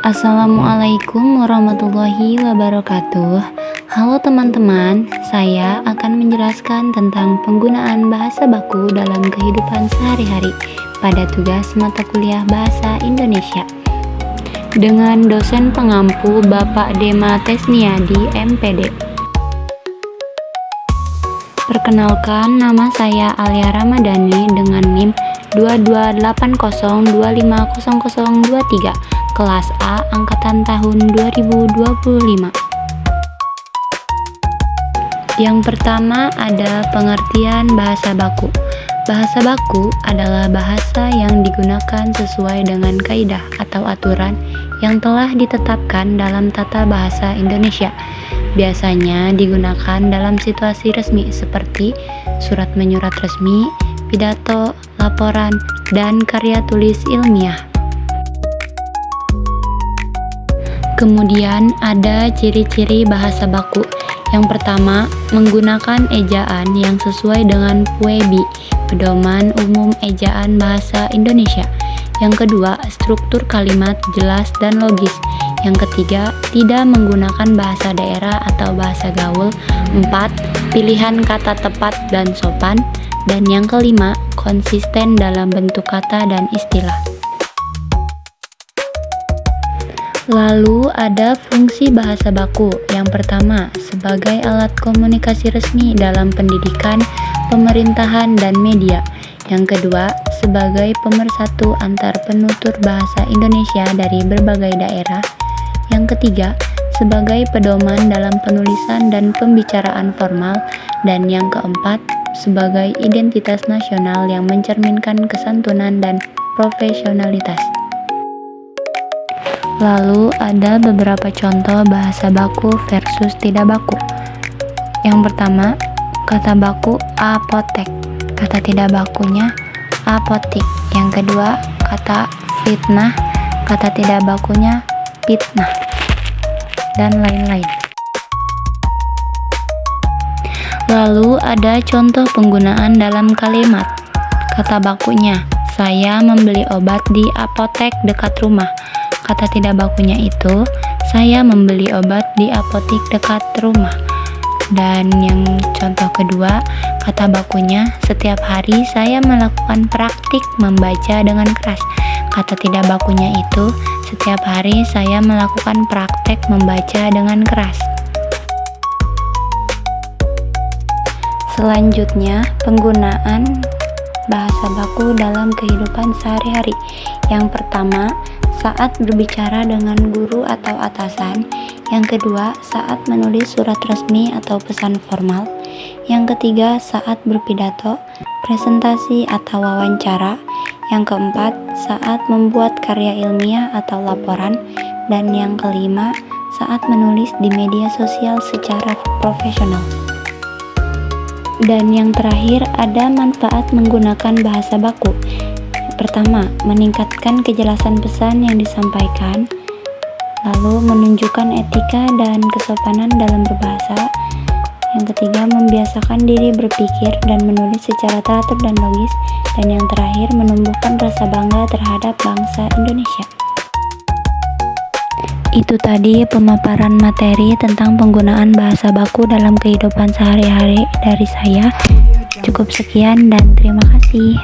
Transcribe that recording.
Assalamualaikum warahmatullahi wabarakatuh. Halo teman-teman, saya akan menjelaskan tentang penggunaan bahasa baku dalam kehidupan sehari-hari pada tugas mata kuliah Bahasa Indonesia dengan dosen pengampu Bapak Dema Tesniadi, MPD. Perkenalkan, nama saya Alia Ramadhani dengan NIM 2280250023, kelas A, angkatan tahun 2025. Yang pertama ada pengertian bahasa baku. Bahasa baku adalah bahasa yang digunakan sesuai dengan kaidah atau aturan yang telah ditetapkan dalam tata bahasa Indonesia. Biasanya digunakan dalam situasi resmi seperti surat menyurat resmi, pidato, laporan, dan karya tulis ilmiah. Kemudian ada ciri-ciri bahasa baku. Yang pertama, menggunakan ejaan yang sesuai dengan PUEBI, Pedoman Umum Ejaan Bahasa Indonesia. Yang kedua, struktur kalimat jelas dan logis. Yang ketiga, tidak menggunakan bahasa daerah atau bahasa gaul. 4. Pilihan kata tepat dan sopan. Dan yang kelima, konsisten dalam bentuk kata dan istilah. Lalu ada fungsi bahasa baku. Yang pertama, sebagai alat komunikasi resmi dalam pendidikan, pemerintahan, dan media. Yang kedua, sebagai pemersatu antar penutur bahasa Indonesia dari berbagai daerah. Yang ketiga, sebagai pedoman dalam penulisan dan pembicaraan formal. Dan yang keempat, sebagai identitas nasional yang mencerminkan kesantunan dan profesionalitas. Lalu ada beberapa contoh bahasa baku versus tidak baku. Yang pertama, kata baku apotek, kata tidak bakunya apotik. Yang kedua, kata fitnah, kata tidak bakunya fitnah, dan lain-lain. Lalu ada contoh penggunaan dalam kalimat. Kata bakunya, saya membeli obat di apotek dekat rumah. Kata tidak bakunya itu, saya membeli obat di apotik dekat rumah. Dan yang contoh kedua, kata bakunya, setiap hari saya melakukan praktik membaca dengan keras. Kata tidak bakunya itu, setiap hari saya melakukan praktek membaca dengan keras. Selanjutnya, penggunaan bahasa baku dalam kehidupan sehari-hari. Yang pertama, saat berbicara dengan guru atau atasan. Yang kedua, saat menulis surat resmi atau pesan formal. Yang ketiga, saat berpidato, presentasi atau wawancara. Yang keempat, saat membuat karya ilmiah atau laporan. Dan yang kelima, saat menulis di media sosial secara profesional. Dan yang terakhir, ada manfaat menggunakan bahasa baku. Pertama, meningkatkan kejelasan pesan yang disampaikan. Lalu, menunjukkan etika dan kesopanan dalam berbahasa. Yang ketiga, membiasakan diri berpikir dan menulis secara teratur dan logis. Dan yang terakhir, menumbuhkan rasa bangga terhadap bangsa Indonesia. Itu tadi pemaparan materi tentang penggunaan bahasa baku dalam kehidupan sehari-hari dari saya. Cukup sekian dan terima kasih.